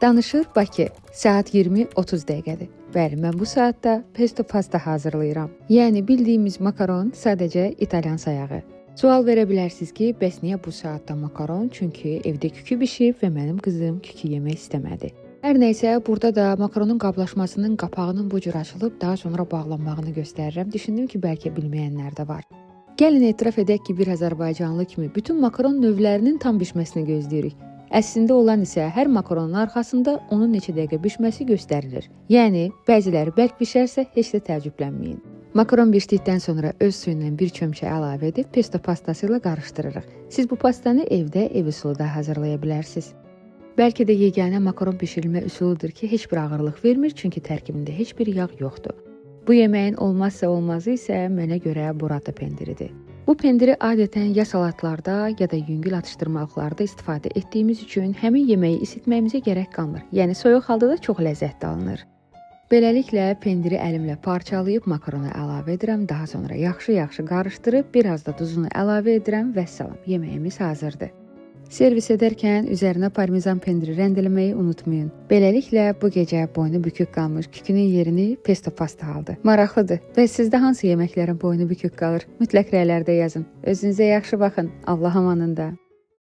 Danışır Bakı. Saat 20:30 dəqiqədir. Bəli, mən bu saatda pesto pasta hazırlayıram. Yəni bildiyimiz makaron, sadəcə İtalyan sayağı. Sual verə bilərsiniz ki, bəs niyə bu saatda makaron? Çünki evdə kükü bişib və mənim qızım kükü yemək istəmədi. Hər nəysə, burada da makaronun qablaşmasının qapağının bu cür açılıb daha sonra bağlanmağını göstərirəm. Düşündüm ki, bəlkə bilməyənlər də var. Gəlin etiraf edək ki, bir Azərbaycanlı kimi bütün makaron növlərinin tam bişməsini gözləyirik. Əslində olan isə hər makaronun arxasında onun neçə dəqiqə bişməsi göstərilir. Yəni, bəziləri bərk bişərsə heç də təəccüblənməyin. Makaron bişdikdən sonra öz suyundan bir çömçə əlavə edib pesto pastası ilə qarışdırırıq. Siz bu pastanı evdə, ev üsulu da hazırlaya bilərsiniz. Bəlkə də yeganə makaron bişirilmə üsuludur ki, heç bir ağırlıq vermir, çünki tərkibində heç bir yağ yoxdur. Bu yeməyin olmazsa olmazı isə mənə görə burrata pendiridir. Bu pendiri adətən ya salatlarda, ya da yüngül atışdırmalıqlarda istifadə etdiyimiz üçün həmin yeməyi isitməyimizə gərək qalmır. Yəni soyuq halda da çox ləzzətli alınır. Beləliklə pendiri əlimlə parçalayıb makarona əlavə edirəm, daha sonra yaxşı-yaxşı qarışdırıb biraz da duzunu əlavə edirəm və salam. Yeməyimiz hazırdır. Servis edərkən üzərinə parmezan pendiri rəndələməyi unutmayın. Beləliklə bu gecə boynu bükük qalmış kükünün yerini pesto pasta aldı. Maraqlıdır. Və sizdə hansı yeməklərin boynu bükük qalır? Mütləq rəylərdə yazın. Özünüzə yaxşı baxın. Allah amanında.